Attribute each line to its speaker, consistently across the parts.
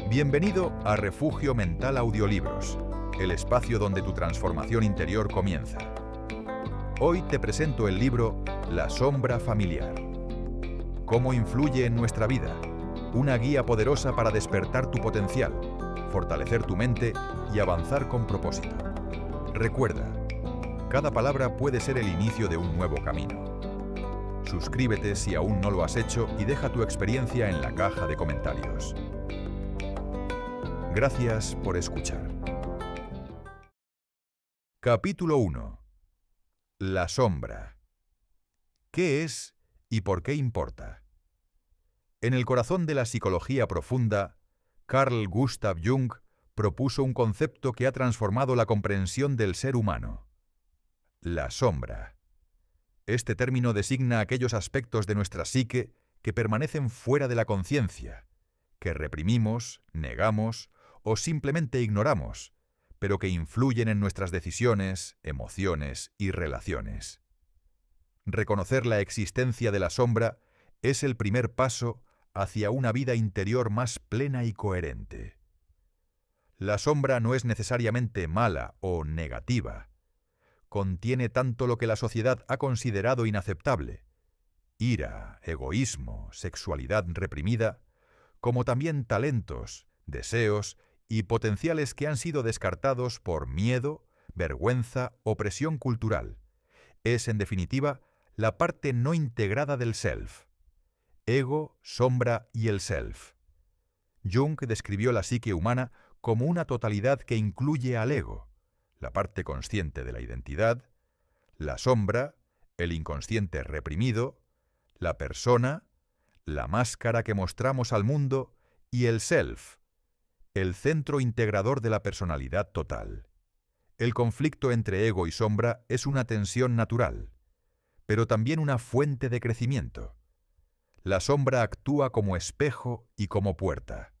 Speaker 1: Bienvenido a Refugio Mental Audiolibros, el espacio donde tu transformación interior comienza. Hoy te presento el libro La sombra familiar. ¿Cómo influye en nuestra vida? Una guía poderosa para despertar tu potencial, fortalecer tu mente y avanzar con propósito. Recuerda, cada palabra puede ser el inicio de un nuevo camino. Suscríbete si aún no lo has hecho y deja tu experiencia en la caja de comentarios. Gracias por escuchar. Capítulo 1. La sombra. ¿Qué es y por qué importa? En el corazón de la psicología profunda, Carl Gustav Jung propuso un concepto que ha transformado la comprensión del ser humano: la sombra. Este término designa aquellos aspectos de nuestra psique que permanecen fuera de la conciencia, que reprimimos, negamos o simplemente ignoramos, pero que influyen en nuestras decisiones, emociones y relaciones. Reconocer la existencia de la sombra es el primer paso hacia una vida interior más plena y coherente. La sombra no es necesariamente mala o negativa. Contiene tanto lo que la sociedad ha considerado inaceptable: ira, egoísmo, sexualidad reprimida, como también talentos, deseos y potenciales que han sido descartados por miedo, vergüenza o presión cultural. Es, en definitiva, la parte no integrada del self. Ego, sombra y el self. Jung describió la psique humana como una totalidad que incluye al ego, la parte consciente de la identidad, la sombra, el inconsciente reprimido, la persona, la máscara que mostramos al mundo y el self, el centro integrador de la personalidad total. El conflicto entre ego y sombra es una tensión natural, pero también una fuente de crecimiento. La sombra actúa como espejo y como puerta.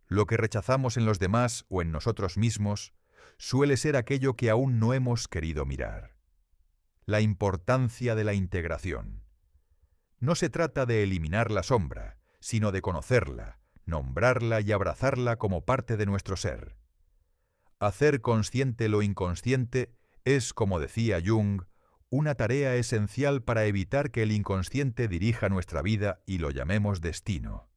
Speaker 1: Lo que rechazamos en los demás o en nosotros mismos suele ser aquello que aún no hemos querido mirar. La importancia de la integración. No se trata de eliminar la sombra, sino de conocerla, nombrarla y abrazarla como parte de nuestro ser. Hacer consciente lo inconsciente es, como decía Jung, una tarea esencial para evitar que el inconsciente dirija nuestra vida y lo llamemos destino.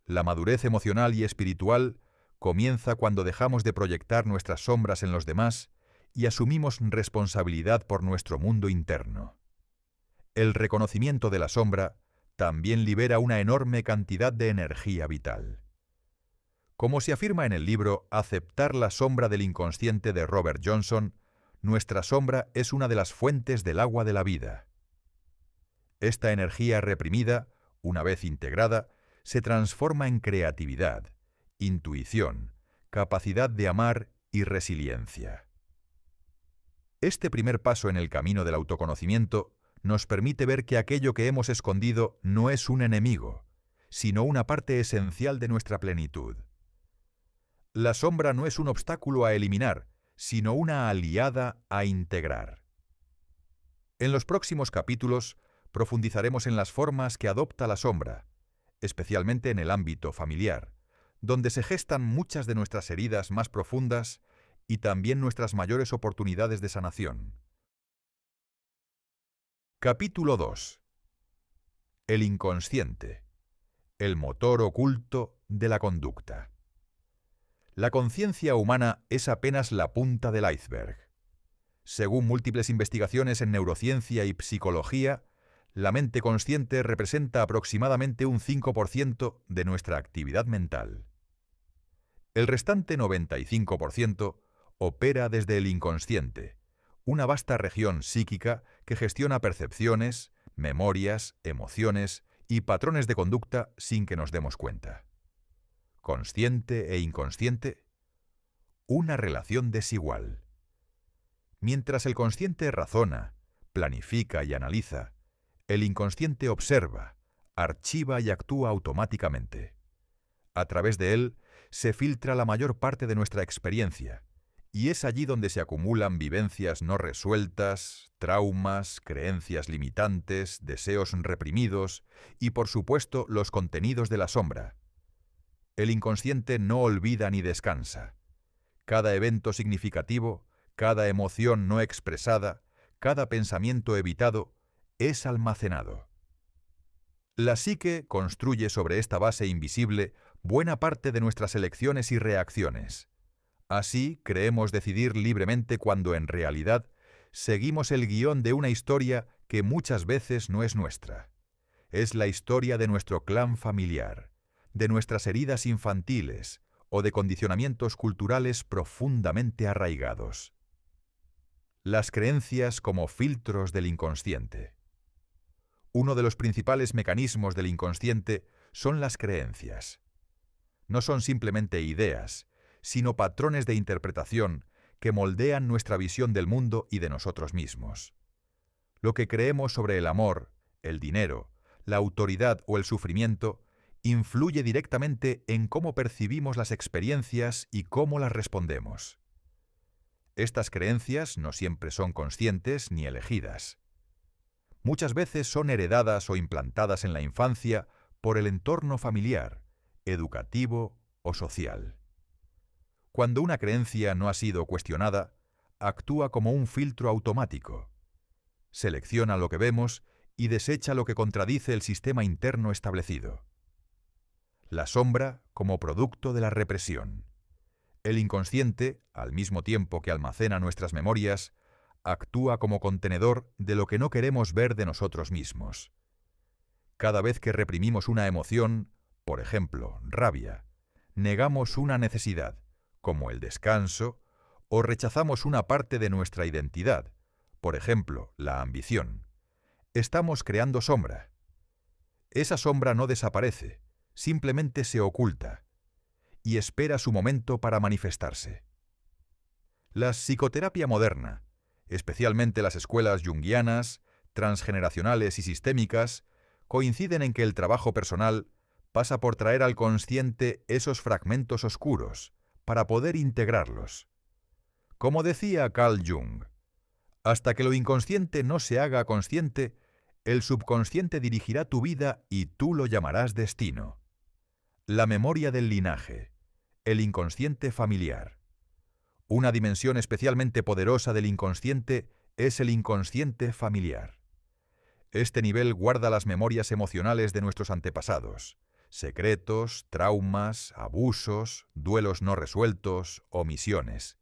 Speaker 1: La madurez emocional y espiritual comienza cuando dejamos de proyectar nuestras sombras en los demás y asumimos responsabilidad por nuestro mundo interno. El reconocimiento de la sombra también libera una enorme cantidad de energía vital. Como se afirma en el libro Aceptar la sombra del inconsciente de Robert Johnson, nuestra sombra es una de las fuentes del agua de la vida. Esta energía reprimida, una vez integrada, se transforma en creatividad, intuición, capacidad de amar y resiliencia. Este primer paso en el camino del autoconocimiento nos permite ver que aquello que hemos escondido no es un enemigo, sino una parte esencial de nuestra plenitud. La sombra no es un obstáculo a eliminar, sino una aliada a integrar. En los próximos capítulos profundizaremos en las formas que adopta la sombra, especialmente en el ámbito familiar, donde se gestan muchas de nuestras heridas más profundas y también nuestras mayores oportunidades de sanación. Capítulo 2. El inconsciente, el motor oculto de la conducta. La conciencia humana es apenas la punta del iceberg. Según múltiples investigaciones en neurociencia y psicología, la mente consciente representa aproximadamente un 5% de nuestra actividad mental. El restante 95% opera desde el inconsciente, una vasta región psíquica que gestiona percepciones, memorias, emociones y patrones de conducta sin que nos demos cuenta. Consciente e inconsciente, una relación desigual. Mientras el consciente razona, planifica y analiza, el inconsciente observa, archiva y actúa automáticamente. A través de él se filtra la mayor parte de nuestra experiencia, y es allí donde se acumulan vivencias no resueltas, traumas, creencias limitantes, deseos reprimidos y, por supuesto, los contenidos de la sombra. El inconsciente no olvida ni descansa. Cada evento significativo, cada emoción no expresada, cada pensamiento evitado, es almacenado. La psique construye sobre esta base invisible buena parte de nuestras elecciones y reacciones. Así creemos decidir libremente cuando en realidad seguimos el guión de una historia que muchas veces no es nuestra. Es la historia de nuestro clan familiar, de nuestras heridas infantiles o de condicionamientos culturales profundamente arraigados. Las creencias como filtros del inconsciente. Uno de los principales mecanismos del inconsciente son las creencias. No son simplemente ideas, sino patrones de interpretación que moldean nuestra visión del mundo y de nosotros mismos. Lo que creemos sobre el amor, el dinero, la autoridad o el sufrimiento influye directamente en cómo percibimos las experiencias y cómo las respondemos. Estas creencias no siempre son conscientes ni elegidas. Muchas veces son heredadas o implantadas en la infancia por el entorno familiar, educativo o social. Cuando una creencia no ha sido cuestionada, actúa como un filtro automático. Selecciona lo que vemos y desecha lo que contradice el sistema interno establecido. La sombra como producto de la represión. El inconsciente, al mismo tiempo que almacena nuestras memorias, actúa como contenedor de lo que no queremos ver de nosotros mismos. Cada vez que reprimimos una emoción, por ejemplo, rabia, negamos una necesidad, como el descanso, o rechazamos una parte de nuestra identidad, por ejemplo, la ambición. Estamos creando sombra. Esa sombra no desaparece, simplemente se oculta, y espera su momento para manifestarse. La psicoterapia moderna, especialmente las escuelas junguianas, transgeneracionales y sistémicas, coinciden en que el trabajo personal pasa por traer al consciente esos fragmentos oscuros, para poder integrarlos. Como decía Carl Jung, hasta que lo inconsciente no se haga consciente, el subconsciente dirigirá tu vida y tú lo llamarás destino. La memoria del linaje, el inconsciente familiar. Una dimensión especialmente poderosa del inconsciente es el inconsciente familiar. Este nivel guarda las memorias emocionales de nuestros antepasados, secretos, traumas, abusos, duelos no resueltos, omisiones.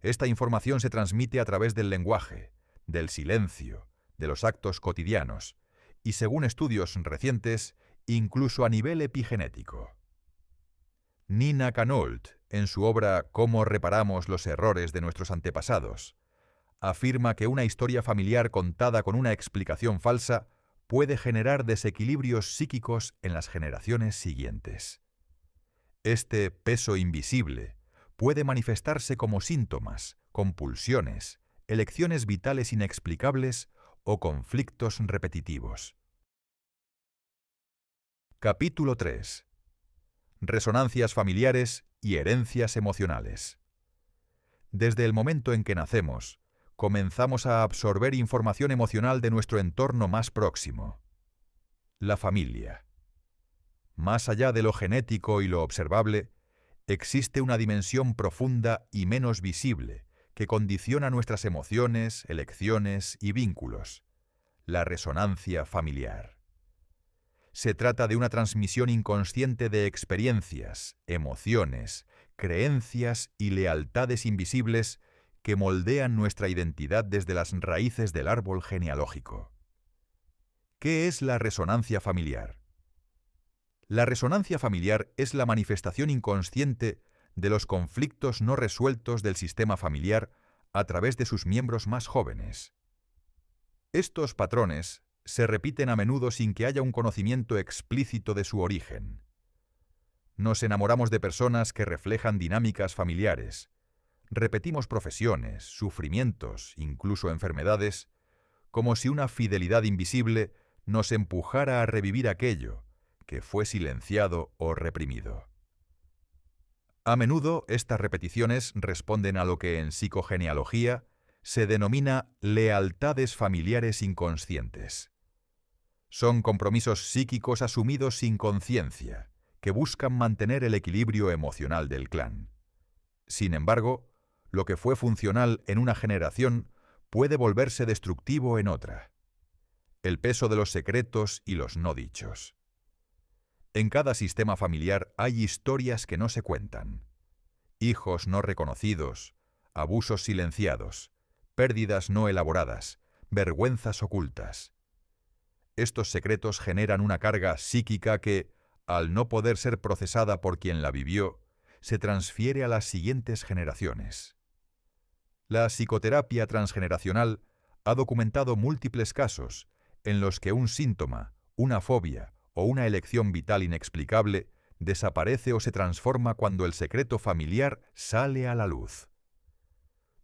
Speaker 1: Esta información se transmite a través del lenguaje, del silencio, de los actos cotidianos y, según estudios recientes, incluso a nivel epigenético. Nina Canolt, en su obra Cómo reparamos los errores de nuestros antepasados, afirma que una historia familiar contada con una explicación falsa puede generar desequilibrios psíquicos en las generaciones siguientes. Este peso invisible puede manifestarse como síntomas, compulsiones, elecciones vitales inexplicables o conflictos repetitivos. Capítulo 3. Resonancias familiares y herencias emocionales. Desde el momento en que nacemos, comenzamos a absorber información emocional de nuestro entorno más próximo, la familia. Más allá de lo genético y lo observable, existe una dimensión profunda y menos visible que condiciona nuestras emociones, elecciones y vínculos, la resonancia familiar. Se trata de una transmisión inconsciente de experiencias, emociones, creencias y lealtades invisibles que moldean nuestra identidad desde las raíces del árbol genealógico. ¿Qué es la resonancia familiar? La resonancia familiar es la manifestación inconsciente de los conflictos no resueltos del sistema familiar a través de sus miembros más jóvenes. Estos patrones se repiten a menudo sin que haya un conocimiento explícito de su origen. Nos enamoramos de personas que reflejan dinámicas familiares. Repetimos profesiones, sufrimientos, incluso enfermedades, como si una fidelidad invisible nos empujara a revivir aquello que fue silenciado o reprimido. A menudo estas repeticiones responden a lo que en psicogenealogía se denomina lealtades familiares inconscientes. Son compromisos psíquicos asumidos sin conciencia, que buscan mantener el equilibrio emocional del clan. Sin embargo, lo que fue funcional en una generación puede volverse destructivo en otra. El peso de los secretos y los no dichos. En cada sistema familiar hay historias que no se cuentan. Hijos no reconocidos, abusos silenciados, pérdidas no elaboradas, vergüenzas ocultas. Estos secretos generan una carga psíquica que, al no poder ser procesada por quien la vivió, se transfiere a las siguientes generaciones. La psicoterapia transgeneracional ha documentado múltiples casos en los que un síntoma, una fobia o una elección vital inexplicable desaparece o se transforma cuando el secreto familiar sale a la luz.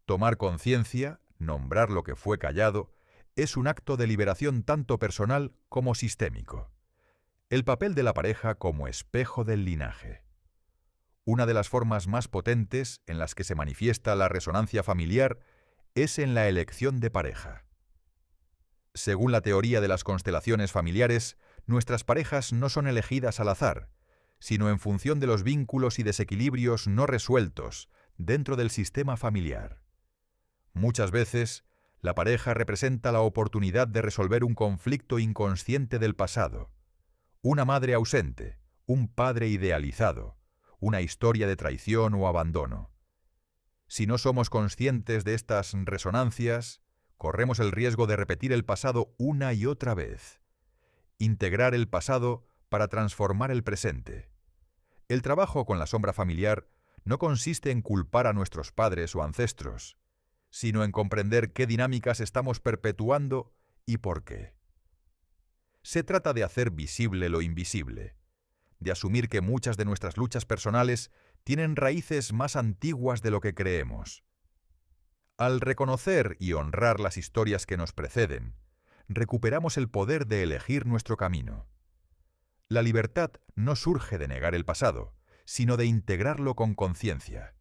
Speaker 1: Tomar conciencia, nombrar lo que fue callado, es un acto de liberación tanto personal como sistémico. El papel de la pareja como espejo del linaje. Una de las formas más potentes en las que se manifiesta la resonancia familiar es en la elección de pareja. Según la teoría de las constelaciones familiares, nuestras parejas no son elegidas al azar, sino en función de los vínculos y desequilibrios no resueltos dentro del sistema familiar. Muchas veces, la pareja representa la oportunidad de resolver un conflicto inconsciente del pasado, una madre ausente, un padre idealizado, una historia de traición o abandono. Si no somos conscientes de estas resonancias, corremos el riesgo de repetir el pasado una y otra vez. Integrar el pasado para transformar el presente. El trabajo con la sombra familiar no consiste en culpar a nuestros padres o ancestros, sino en comprender qué dinámicas estamos perpetuando y por qué. Se trata de hacer visible lo invisible, de asumir que muchas de nuestras luchas personales tienen raíces más antiguas de lo que creemos. Al reconocer y honrar las historias que nos preceden, recuperamos el poder de elegir nuestro camino. La libertad no surge de negar el pasado, sino de integrarlo con conciencia.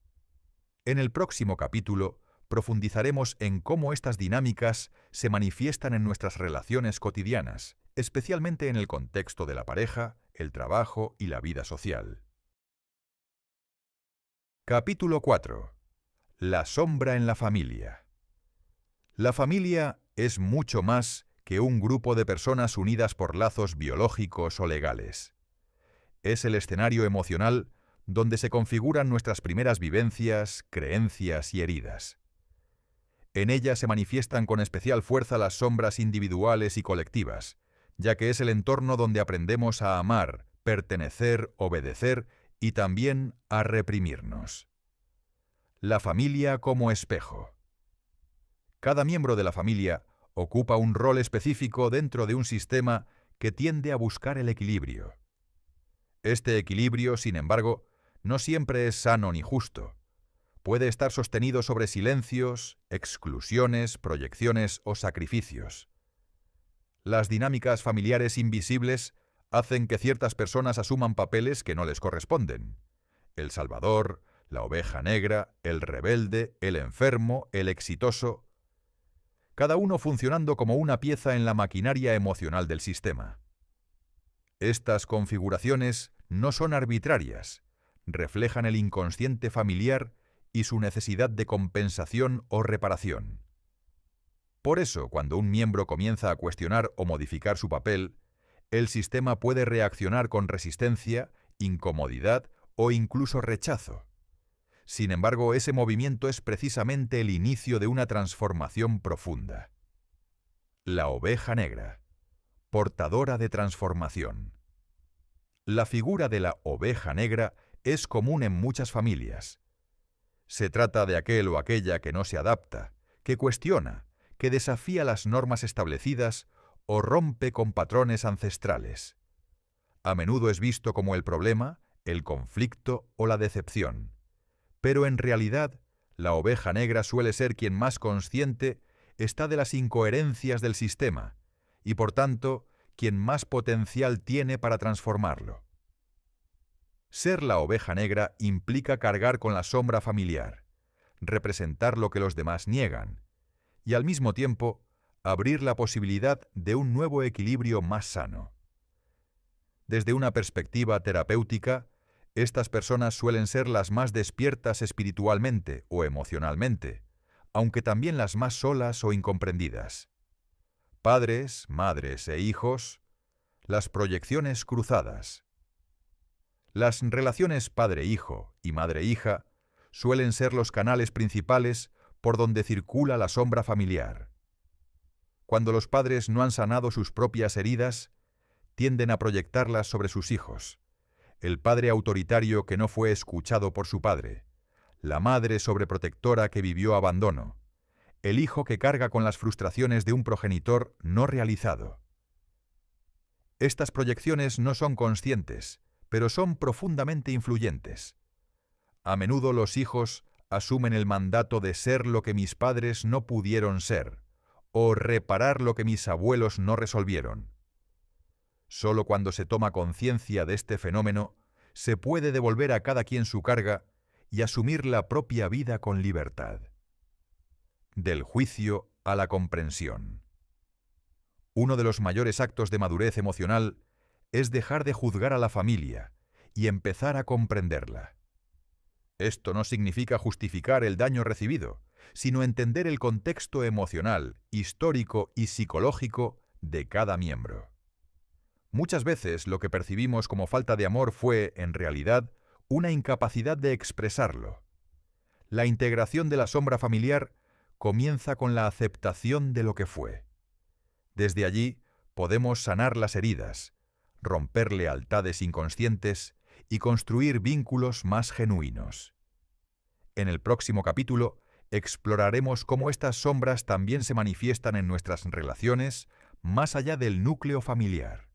Speaker 1: En el próximo capítulo profundizaremos en cómo estas dinámicas se manifiestan en nuestras relaciones cotidianas, especialmente en el contexto de la pareja, el trabajo y la vida social. Capítulo 4. La sombra en la familia. La familia es mucho más que un grupo de personas unidas por lazos biológicos o legales. Es el escenario emocional donde se configuran nuestras primeras vivencias, creencias y heridas. En ella se manifiestan con especial fuerza las sombras individuales y colectivas, ya que es el entorno donde aprendemos a amar, pertenecer, obedecer y también a reprimirnos. La familia como espejo. Cada miembro de la familia ocupa un rol específico dentro de un sistema que tiende a buscar el equilibrio. Este equilibrio, sin embargo, no siempre es sano ni justo. Puede estar sostenido sobre silencios, exclusiones, proyecciones o sacrificios. Las dinámicas familiares invisibles hacen que ciertas personas asuman papeles que no les corresponden. El salvador, la oveja negra, el rebelde, el enfermo, el exitoso. Cada uno funcionando como una pieza en la maquinaria emocional del sistema. Estas configuraciones no son arbitrarias, reflejan el inconsciente familiar y su necesidad de compensación o reparación. Por eso, cuando un miembro comienza a cuestionar o modificar su papel, el sistema puede reaccionar con resistencia, incomodidad o incluso rechazo. Sin embargo, ese movimiento es precisamente el inicio de una transformación profunda. La oveja negra, portadora de transformación. La figura de la oveja negra es común en muchas familias. Se trata de aquel o aquella que no se adapta, que cuestiona, que desafía las normas establecidas o rompe con patrones ancestrales. A menudo es visto como el problema, el conflicto o la decepción. Pero en realidad, la oveja negra suele ser quien más consciente está de las incoherencias del sistema y, por tanto, quien más potencial tiene para transformarlo. Ser la oveja negra implica cargar con la sombra familiar, representar lo que los demás niegan, y al mismo tiempo abrir la posibilidad de un nuevo equilibrio más sano. Desde una perspectiva terapéutica, estas personas suelen ser las más despiertas espiritualmente o emocionalmente, aunque también las más solas o incomprendidas. Padres, madres e hijos, las proyecciones cruzadas. Las relaciones padre-hijo y madre-hija suelen ser los canales principales por donde circula la sombra familiar. Cuando los padres no han sanado sus propias heridas, tienden a proyectarlas sobre sus hijos. El padre autoritario que no fue escuchado por su padre, la madre sobreprotectora que vivió abandono, el hijo que carga con las frustraciones de un progenitor no realizado. Estas proyecciones no son conscientes, pero son profundamente influyentes. A menudo los hijos asumen el mandato de ser lo que mis padres no pudieron ser, o reparar lo que mis abuelos no resolvieron. Solo cuando se toma conciencia de este fenómeno, se puede devolver a cada quien su carga y asumir la propia vida con libertad. Del juicio a la comprensión. Uno de los mayores actos de madurez emocional es dejar de juzgar a la familia y empezar a comprenderla. Esto no significa justificar el daño recibido, sino entender el contexto emocional, histórico y psicológico de cada miembro. Muchas veces lo que percibimos como falta de amor fue, en realidad, una incapacidad de expresarlo. La integración de la sombra familiar comienza con la aceptación de lo que fue. Desde allí podemos sanar las heridas, romper lealtades inconscientes y construir vínculos más genuinos. En el próximo capítulo exploraremos cómo estas sombras también se manifiestan en nuestras relaciones más allá del núcleo familiar.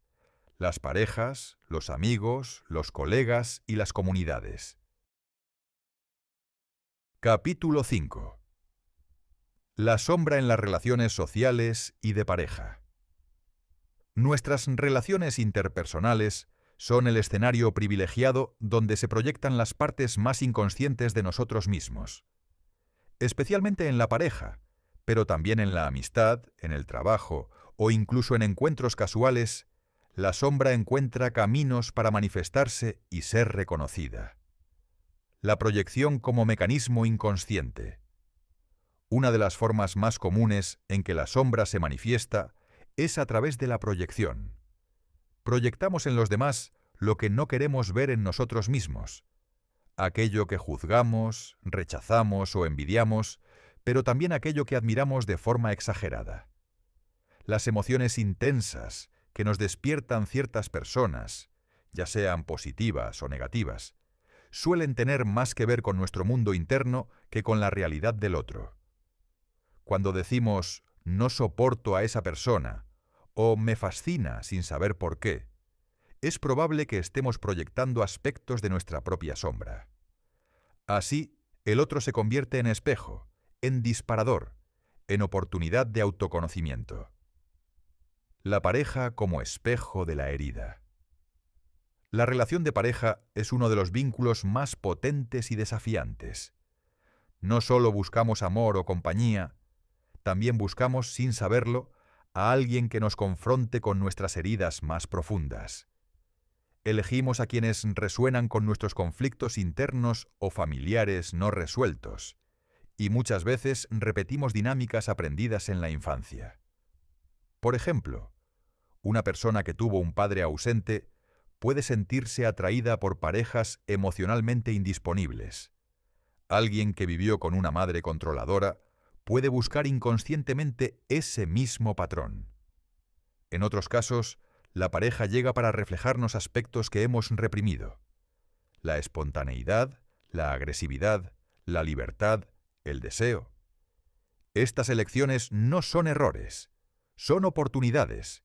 Speaker 1: Las parejas, los amigos, los colegas y las comunidades. Capítulo 5. La sombra en las relaciones sociales y de pareja. Nuestras relaciones interpersonales son el escenario privilegiado donde se proyectan las partes más inconscientes de nosotros mismos. Especialmente en la pareja, pero también en la amistad, en el trabajo o incluso en encuentros casuales, la sombra encuentra caminos para manifestarse y ser reconocida. La proyección como mecanismo inconsciente. Una de las formas más comunes en que la sombra se manifiesta es a través de la proyección. Proyectamos en los demás lo que no queremos ver en nosotros mismos, aquello que juzgamos, rechazamos o envidiamos, pero también aquello que admiramos de forma exagerada. Las emociones intensas que nos despiertan ciertas personas, ya sean positivas o negativas, suelen tener más que ver con nuestro mundo interno que con la realidad del otro. Cuando decimos «no soporto a esa persona» o «me fascina» sin saber por qué, es probable que estemos proyectando aspectos de nuestra propia sombra. Así, el otro se convierte en espejo, en disparador, en oportunidad de autoconocimiento. La pareja como espejo de la herida. La relación de pareja es uno de los vínculos más potentes y desafiantes. No solo buscamos amor o compañía, también buscamos, sin saberlo, a alguien que nos confronte con nuestras heridas más profundas. Elegimos a quienes resuenan con nuestros conflictos internos o familiares no resueltos, y muchas veces repetimos dinámicas aprendidas en la infancia. Por ejemplo, una persona que tuvo un padre ausente puede sentirse atraída por parejas emocionalmente indisponibles. Alguien que vivió con una madre controladora puede buscar inconscientemente ese mismo patrón. En otros casos, la pareja llega para reflejarnos aspectos que hemos reprimido: la espontaneidad, la agresividad, la libertad, el deseo. Estas elecciones no son errores, son oportunidades.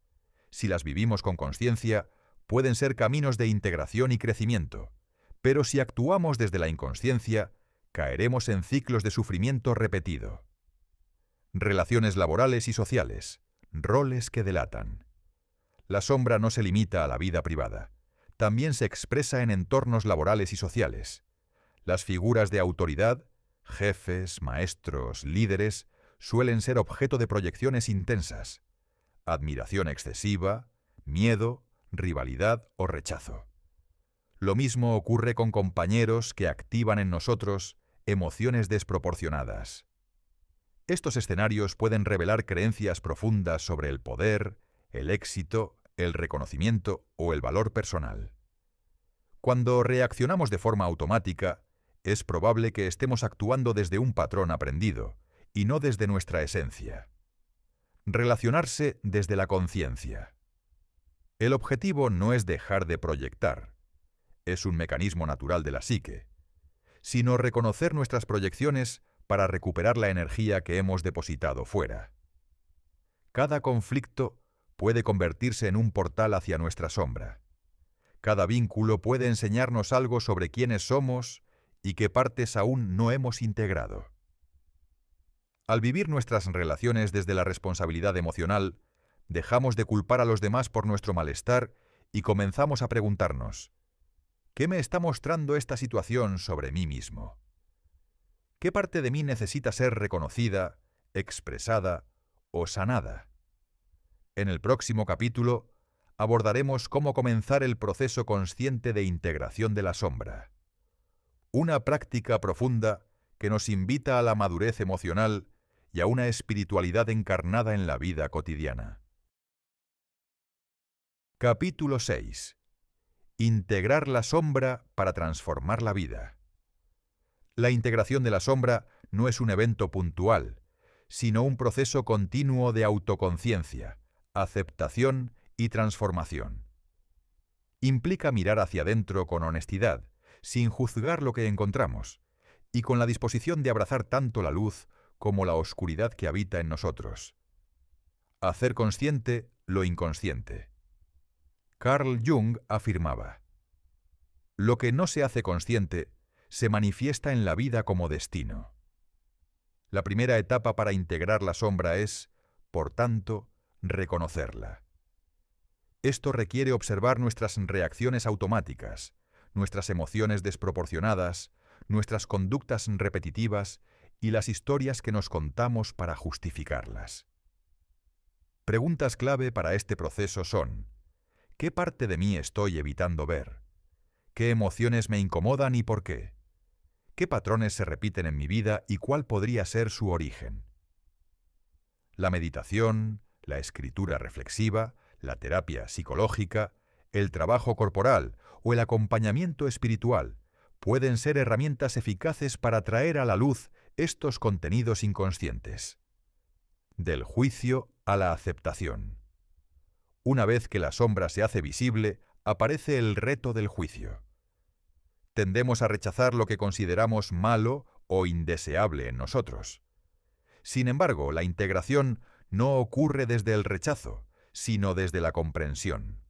Speaker 1: Si las vivimos con conciencia, pueden ser caminos de integración y crecimiento, pero si actuamos desde la inconsciencia, caeremos en ciclos de sufrimiento repetido. Relaciones laborales y sociales, roles que delatan. La sombra no se limita a la vida privada, también se expresa en entornos laborales y sociales. Las figuras de autoridad, jefes, maestros, líderes, suelen ser objeto de proyecciones intensas: admiración excesiva, miedo, rivalidad o rechazo. Lo mismo ocurre con compañeros que activan en nosotros emociones desproporcionadas. Estos escenarios pueden revelar creencias profundas sobre el poder, el éxito, el reconocimiento o el valor personal. Cuando reaccionamos de forma automática, es probable que estemos actuando desde un patrón aprendido y no desde nuestra esencia. Relacionarse desde la conciencia. El objetivo no es dejar de proyectar, es un mecanismo natural de la psique, sino reconocer nuestras proyecciones para recuperar la energía que hemos depositado fuera. Cada conflicto puede convertirse en un portal hacia nuestra sombra. Cada vínculo puede enseñarnos algo sobre quiénes somos y qué partes aún no hemos integrado. Al vivir nuestras relaciones desde la responsabilidad emocional, dejamos de culpar a los demás por nuestro malestar y comenzamos a preguntarnos: ¿qué me está mostrando esta situación sobre mí mismo? ¿Qué parte de mí necesita ser reconocida, expresada o sanada? En el próximo capítulo abordaremos cómo comenzar el proceso consciente de integración de la sombra. Una práctica profunda que nos invita a la madurez emocional y a una espiritualidad encarnada en la vida cotidiana. Capítulo 6. Integrar la sombra para transformar la vida. La integración de la sombra no es un evento puntual, sino un proceso continuo de autoconciencia, aceptación y transformación. Implica mirar hacia adentro con honestidad, sin juzgar lo que encontramos, y con la disposición de abrazar tanto la luz como la oscuridad que habita en nosotros. Hacer consciente lo inconsciente. Carl Jung afirmaba: lo que no se hace consciente se manifiesta en la vida como destino. La primera etapa para integrar la sombra es, por tanto, reconocerla. Esto requiere observar nuestras reacciones automáticas, nuestras emociones desproporcionadas, nuestras conductas repetitivas y las historias que nos contamos para justificarlas. Preguntas clave para este proceso son: ¿qué parte de mí estoy evitando ver? ¿Qué emociones me incomodan y por qué? ¿Qué patrones se repiten en mi vida y cuál podría ser su origen? La meditación, la escritura reflexiva, la terapia psicológica, el trabajo corporal o el acompañamiento espiritual pueden ser herramientas eficaces para traer a la luz estos contenidos inconscientes. Del juicio a la aceptación. Una vez que la sombra se hace visible, aparece el reto del juicio. Tendemos a rechazar lo que consideramos malo o indeseable en nosotros. Sin embargo, la integración no ocurre desde el rechazo, sino desde la comprensión.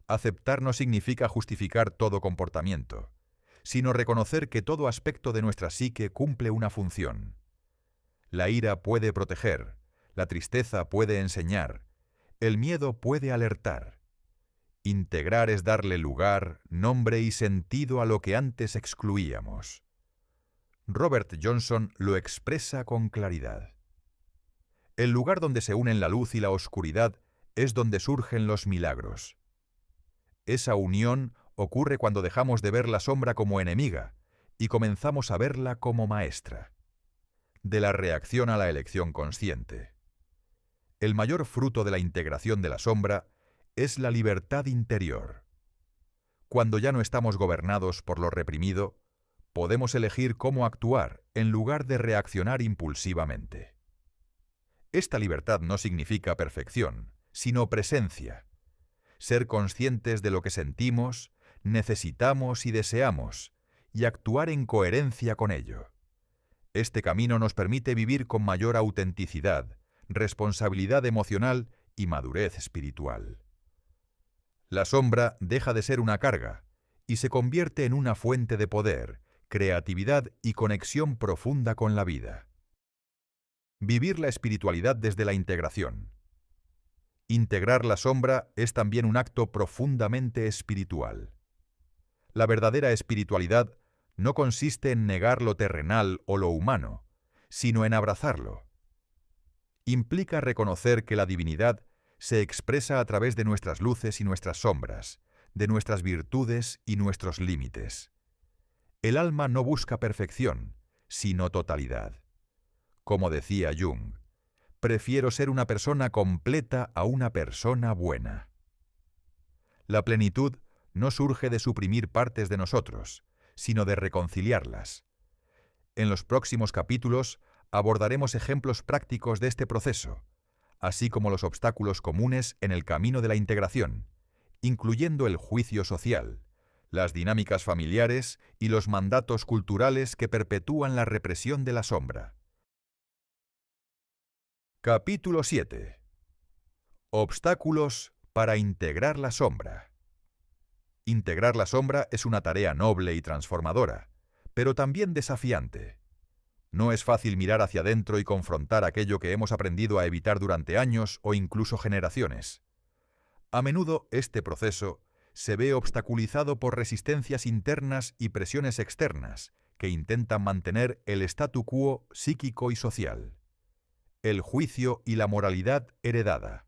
Speaker 1: Aceptar no significa justificar todo comportamiento, sino reconocer que todo aspecto de nuestra psique cumple una función. La ira puede proteger, la tristeza puede enseñar, el miedo puede alertar. Integrar es darle lugar, nombre y sentido a lo que antes excluíamos. Robert Johnson lo expresa con claridad. El lugar donde se unen la luz y la oscuridad es donde surgen los milagros. Esa unión ocurre cuando dejamos de ver la sombra como enemiga y comenzamos a verla como maestra. De la reacción a la elección consciente. El mayor fruto de la integración de la sombra es la libertad interior. Cuando ya no estamos gobernados por lo reprimido, podemos elegir cómo actuar en lugar de reaccionar impulsivamente. Esta libertad no significa perfección, sino presencia. Ser conscientes de lo que sentimos, necesitamos y deseamos, y actuar en coherencia con ello. Este camino nos permite vivir con mayor autenticidad, responsabilidad emocional y madurez espiritual. La sombra deja de ser una carga y se convierte en una fuente de poder, creatividad y conexión profunda con la vida. Vivir la espiritualidad desde la integración. Integrar la sombra es también un acto profundamente espiritual. La verdadera espiritualidad no consiste en negar lo terrenal o lo humano, sino en abrazarlo. Implica reconocer que la divinidad se expresa a través de nuestras luces y nuestras sombras, de nuestras virtudes y nuestros límites. El alma no busca perfección, sino totalidad. Como decía Jung, prefiero ser una persona completa a una persona buena. La plenitud no surge de suprimir partes de nosotros, sino de reconciliarlas. En los próximos capítulos abordaremos ejemplos prácticos de este proceso, así como los obstáculos comunes en el camino de la integración, incluyendo el juicio social, las dinámicas familiares y los mandatos culturales que perpetúan la represión de la sombra. Capítulo 7. Obstáculos para integrar la sombra. Integrar la sombra es una tarea noble y transformadora, pero también desafiante. No es fácil mirar hacia adentro y confrontar aquello que hemos aprendido a evitar durante años o incluso generaciones. A menudo este proceso se ve obstaculizado por resistencias internas y presiones externas que intentan mantener el statu quo psíquico y social. El juicio y la moralidad heredada.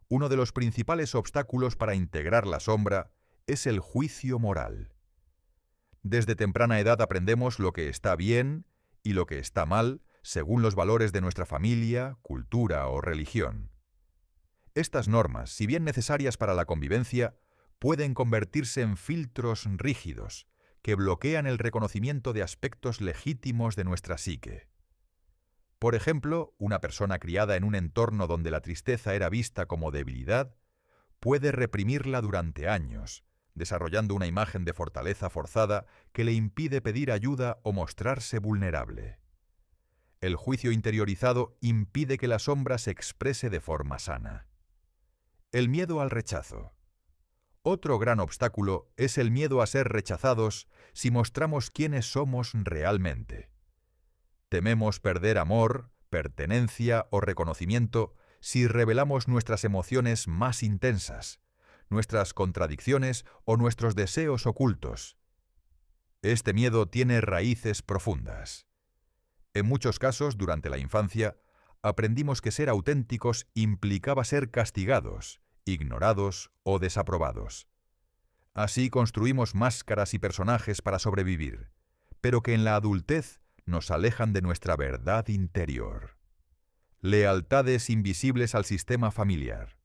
Speaker 1: Uno de los principales obstáculos para integrar la sombra es el juicio moral. Desde temprana edad aprendemos lo que está bien y lo que está mal según los valores de nuestra familia, cultura o religión. Estas normas, si bien necesarias para la convivencia, pueden convertirse en filtros rígidos que bloquean el reconocimiento de aspectos legítimos de nuestra psique. Por ejemplo, una persona criada en un entorno donde la tristeza era vista como debilidad puede reprimirla durante años, desarrollando una imagen de fortaleza forzada que le impide pedir ayuda o mostrarse vulnerable. El juicio interiorizado impide que la sombra se exprese de forma sana. El miedo al rechazo. Otro gran obstáculo es el miedo a ser rechazados si mostramos quiénes somos realmente. Tememos perder amor, pertenencia o reconocimiento si revelamos nuestras emociones más intensas, nuestras contradicciones o nuestros deseos ocultos. Este miedo tiene raíces profundas. En muchos casos, durante la infancia, aprendimos que ser auténticos implicaba ser castigados, ignorados o desaprobados. Así construimos máscaras y personajes para sobrevivir, pero que en la adultez nos alejan de nuestra verdad interior. Lealtades invisibles al sistema familiar.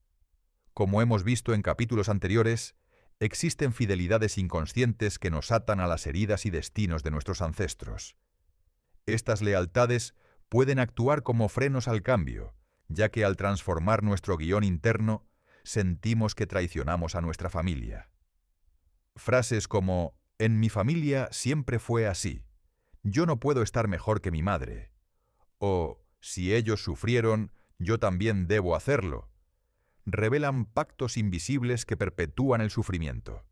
Speaker 1: Como hemos visto en capítulos anteriores, existen fidelidades inconscientes que nos atan a las heridas y destinos de nuestros ancestros. Estas lealtades pueden actuar como frenos al cambio, ya que al transformar nuestro guión interno, sentimos que traicionamos a nuestra familia. Frases como, en mi familia siempre fue así, yo no puedo estar mejor que mi madre, o si ellos sufrieron, yo también debo hacerlo, revelan pactos invisibles que perpetúan el sufrimiento.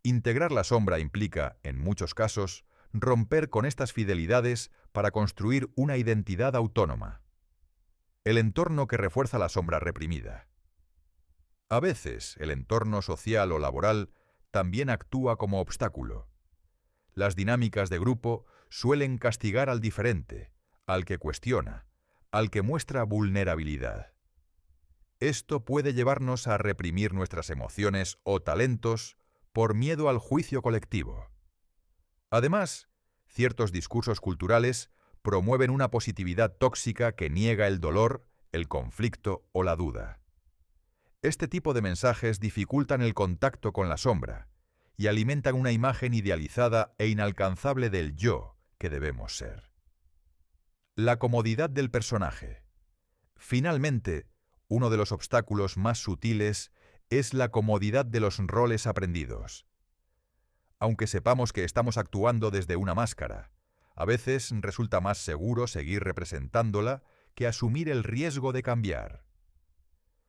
Speaker 1: Integrar la sombra implica, en muchos casos, romper con estas fidelidades para construir una identidad autónoma. El entorno que refuerza la sombra reprimida. A veces, el entorno social o laboral también actúa como obstáculo. Las dinámicas de grupo suelen castigar al diferente, al que cuestiona, al que muestra vulnerabilidad. Esto puede llevarnos a reprimir nuestras emociones o talentos por miedo al juicio colectivo. Además, ciertos discursos culturales promueven una positividad tóxica que niega el dolor, el conflicto o la duda. Este tipo de mensajes dificultan el contacto con la sombra y alimentan una imagen idealizada e inalcanzable del yo que debemos ser. La comodidad del personaje. Finalmente, uno de los obstáculos más sutiles es la comodidad de los roles aprendidos. Aunque sepamos que estamos actuando desde una máscara, a veces resulta más seguro seguir representándola que asumir el riesgo de cambiar.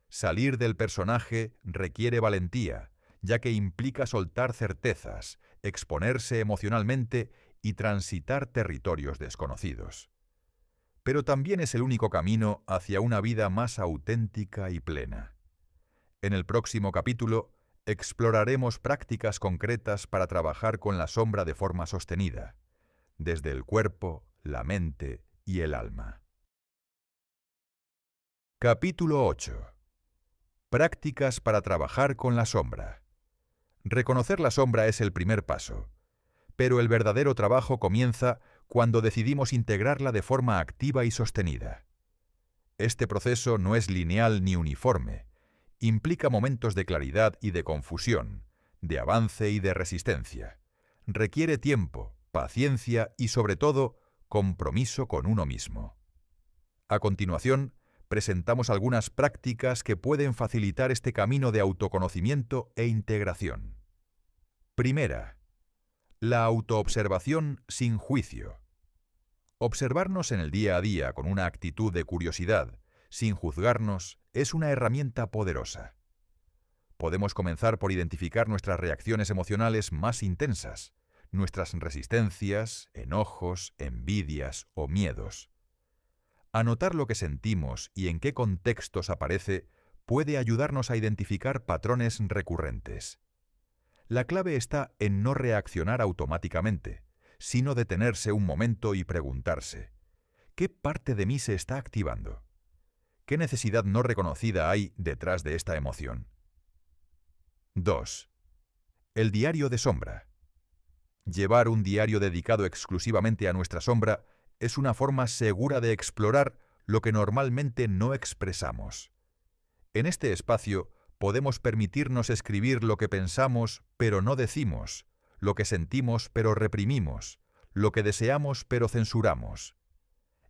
Speaker 1: Salir del personaje requiere valentía, ya que implica soltar certezas, exponerse emocionalmente y transitar territorios desconocidos. Pero también es el único camino hacia una vida más auténtica y plena. En el próximo capítulo exploraremos prácticas concretas para trabajar con la sombra de forma sostenida, desde el cuerpo, la mente y el alma. Capítulo 8. Prácticas para trabajar con la sombra. Reconocer la sombra es el primer paso, pero el verdadero trabajo comienza cuando decidimos integrarla de forma activa y sostenida. Este proceso no es lineal ni uniforme, implica momentos de claridad y de confusión, de avance y de resistencia. Requiere tiempo, paciencia y, sobre todo, compromiso con uno mismo. A continuación, presentamos algunas prácticas que pueden facilitar este camino de autoconocimiento e integración. Primera, la autoobservación sin juicio. Observarnos en el día a día con una actitud de curiosidad, sin juzgarnos, es una herramienta poderosa. Podemos comenzar por identificar nuestras reacciones emocionales más intensas, nuestras resistencias, enojos, envidias o miedos. Anotar lo que sentimos y en qué contextos aparece puede ayudarnos a identificar patrones recurrentes. La clave está en no reaccionar automáticamente, sino detenerse un momento y preguntarse: ¿qué parte de mí se está activando? ¿Qué necesidad no reconocida hay detrás de esta emoción? 2. El diario de sombra. Llevar un diario dedicado exclusivamente a nuestra sombra es una forma segura de explorar lo que normalmente no expresamos. En este espacio podemos permitirnos escribir lo que pensamos pero no decimos, lo que sentimos pero reprimimos, lo que deseamos pero censuramos.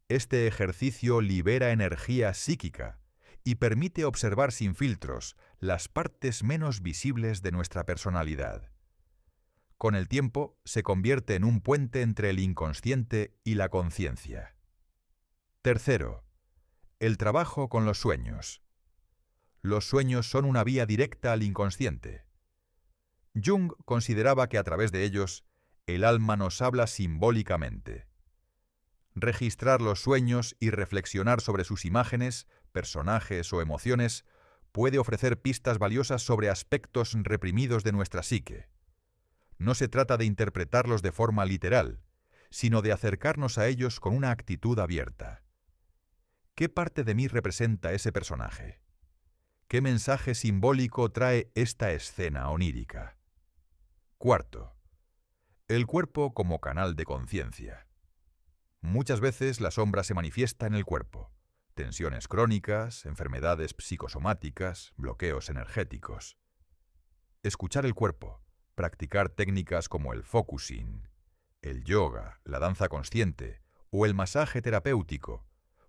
Speaker 1: Este ejercicio libera energía psíquica y permite observar sin filtros las partes menos visibles de nuestra personalidad. Con el tiempo, se convierte en un puente entre el inconsciente y la conciencia. Tercero, el trabajo con los sueños. Los sueños son una vía directa al inconsciente. Jung consideraba que a través de ellos, el alma nos habla simbólicamente. Registrar los sueños y reflexionar sobre sus imágenes, personajes o emociones puede ofrecer pistas valiosas sobre aspectos reprimidos de nuestra psique. No se trata de interpretarlos de forma literal, sino de acercarnos a ellos con una actitud abierta. ¿Qué parte de mí representa ese personaje? ¿Qué mensaje simbólico trae esta escena onírica? Cuarto, el cuerpo como canal de conciencia. Muchas veces la sombra se manifiesta en el cuerpo: tensiones crónicas, enfermedades psicosomáticas, bloqueos energéticos. Escuchar el cuerpo, practicar técnicas como el focusing, el yoga, la danza consciente o el masaje terapéutico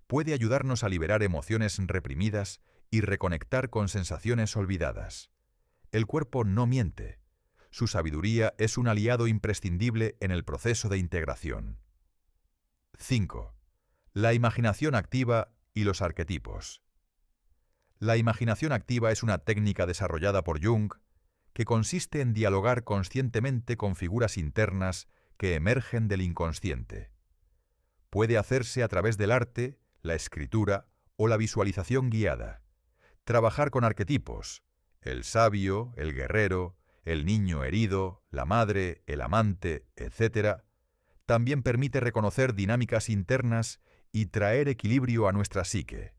Speaker 1: puede ayudarnos a liberar emociones reprimidas y reconectar con sensaciones olvidadas. El cuerpo no miente. Su sabiduría es un aliado imprescindible en el proceso de integración. 5. La imaginación activa y los arquetipos. La imaginación activa es una técnica desarrollada por Jung que consiste en dialogar conscientemente con figuras internas que emergen del inconsciente. Puede hacerse a través del arte, la escritura o la visualización guiada. Trabajar con arquetipos: el sabio, el guerrero, el niño herido, la madre, el amante, etc., también permite reconocer dinámicas internas y traer equilibrio a nuestra psique.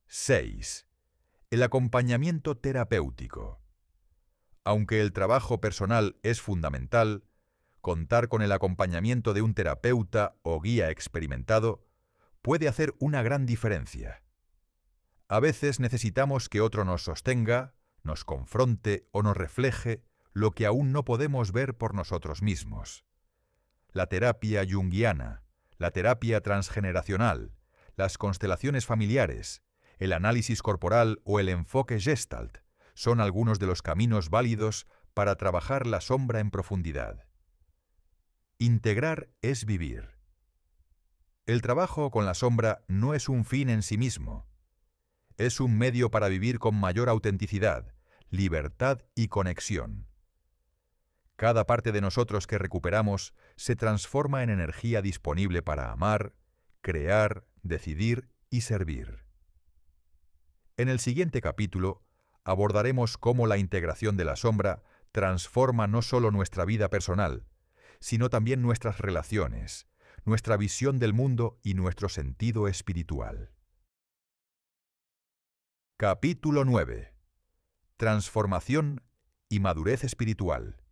Speaker 1: 6. El acompañamiento terapéutico. Aunque el trabajo personal es fundamental, contar con el acompañamiento de un terapeuta o guía experimentado puede hacer una gran diferencia. A veces necesitamos que otro nos sostenga, nos confronte o nos refleje lo que aún no podemos ver por nosotros mismos. La terapia junguiana, la terapia transgeneracional, las constelaciones familiares, el análisis corporal o el enfoque Gestalt son algunos de los caminos válidos para trabajar la sombra en profundidad. Integrar es vivir. El trabajo con la sombra no es un fin en sí mismo. Es un medio para vivir con mayor autenticidad, libertad y conexión. Cada parte de nosotros que recuperamos se transforma en energía disponible para amar, crear, decidir y servir. En el siguiente capítulo abordaremos cómo la integración de la sombra transforma no solo nuestra vida personal, sino también nuestras relaciones, nuestra visión del mundo y nuestro sentido espiritual. Capítulo 9. transformación y madurez espiritual.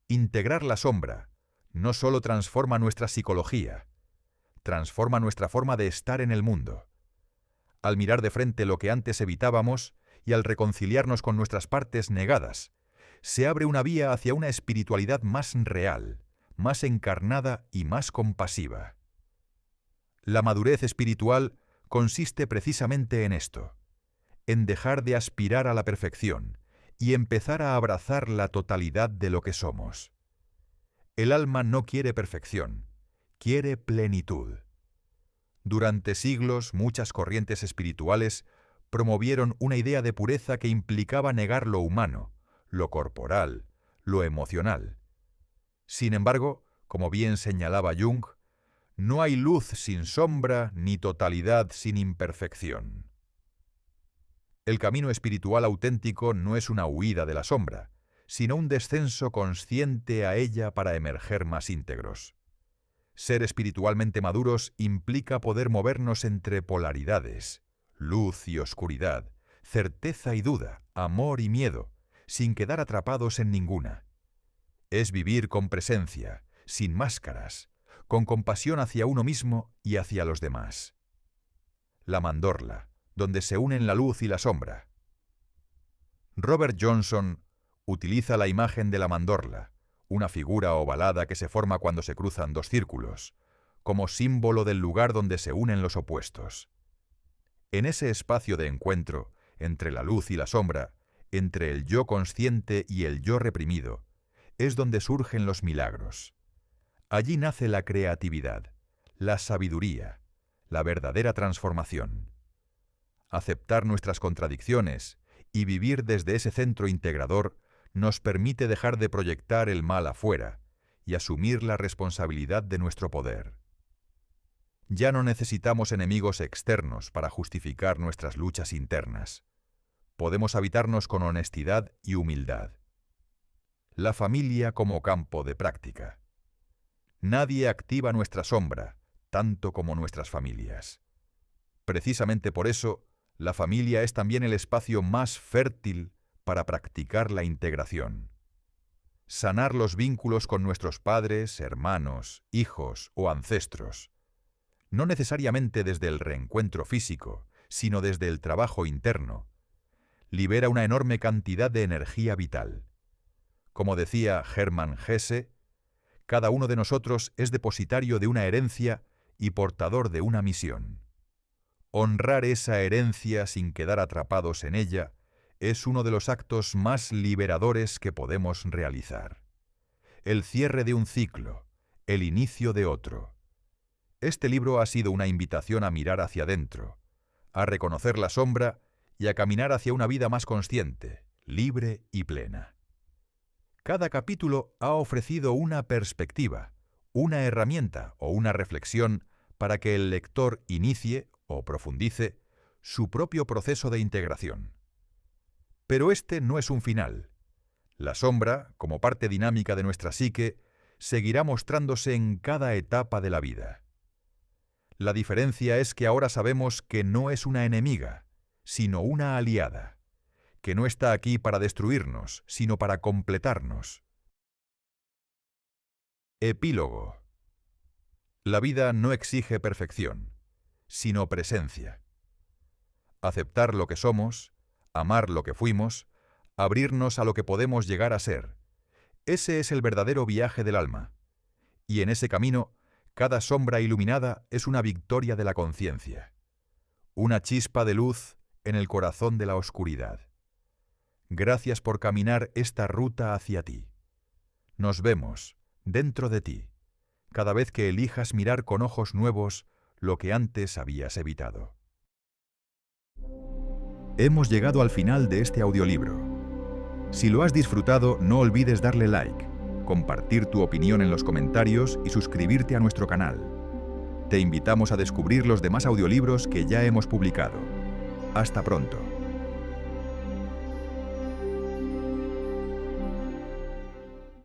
Speaker 1: Integrar la sombra no solo transforma nuestra psicología, transforma nuestra forma de estar en el mundo. Al mirar de frente lo que antes evitábamos y al reconciliarnos con nuestras partes negadas, se abre una vía hacia una espiritualidad más real, más encarnada y más compasiva. La madurez espiritual consiste precisamente en esto, en dejar de aspirar a la perfección y empezar a abrazar la totalidad de lo que somos. El alma no quiere perfección, quiere plenitud. Durante siglos, muchas corrientes espirituales promovieron una idea de pureza que implicaba negar lo humano, lo corporal, lo emocional. Sin embargo, como bien señalaba Jung, no hay luz sin sombra ni totalidad sin imperfección. El camino espiritual auténtico no es una huida de la sombra, sino un descenso consciente a ella para emerger más íntegros. Ser espiritualmente maduros implica poder movernos entre polaridades, luz y oscuridad, certeza y duda, amor y miedo, sin quedar atrapados en ninguna. Es vivir con presencia, sin máscaras, con compasión hacia uno mismo y hacia los demás. La mandorla, donde se unen la luz y la sombra. Robert Johnson utiliza la imagen de la mandorla, una figura ovalada que se forma cuando se cruzan dos círculos, como símbolo del lugar donde se unen los opuestos. En ese espacio de encuentro, entre la luz y la sombra, entre el yo consciente y el yo reprimido, es donde surgen los milagros. Allí nace la creatividad, la sabiduría, la verdadera transformación. Aceptar nuestras contradicciones y vivir desde ese centro integrador nos permite dejar de proyectar el mal afuera y asumir la responsabilidad de nuestro poder. Ya no necesitamos enemigos externos para justificar nuestras luchas internas. Podemos habitarnos con honestidad y humildad. La familia como campo de práctica. Nadie activa nuestra sombra tanto como nuestras familias. Precisamente por eso, la familia es también el espacio más fértil para practicar la integración. Sanar los vínculos con nuestros padres, hermanos, hijos o ancestros. No necesariamente desde el reencuentro físico, sino desde el trabajo interno. Libera una enorme cantidad de energía vital. Como decía Hermann Hesse, cada uno de nosotros es depositario de una herencia y portador de una misión. Honrar esa herencia sin quedar atrapados en ella es uno de los actos más liberadores que podemos realizar. El cierre de un ciclo, el inicio de otro. Este libro ha sido una invitación a mirar hacia adentro, a reconocer la sombra y a caminar hacia una vida más consciente, libre y plena. Cada capítulo ha ofrecido una perspectiva, una herramienta o una reflexión para que el lector inicie o profundice su propio proceso de integración. Pero este no es un final. La sombra, como parte dinámica de nuestra psique, seguirá mostrándose en cada etapa de la vida. La diferencia es que ahora sabemos que no es una enemiga, sino una aliada, que no está aquí para destruirnos, sino para completarnos. Epílogo. La vida no exige perfección, sino presencia. Aceptar lo que somos, amar lo que fuimos, abrirnos a lo que podemos llegar a ser. Ese es el verdadero viaje del alma. Y en ese camino, cada sombra iluminada es una victoria de la conciencia. Una chispa de luz en el corazón de la oscuridad. Gracias por caminar esta ruta hacia ti. Nos vemos, dentro de ti, cada vez que elijas mirar con ojos nuevos lo que antes habías evitado. Hemos llegado al final de este audiolibro. Si lo has disfrutado, no olvides darle like, compartir tu opinión en los comentarios y suscribirte a nuestro canal. Te invitamos a descubrir los demás audiolibros que ya hemos publicado. Hasta pronto.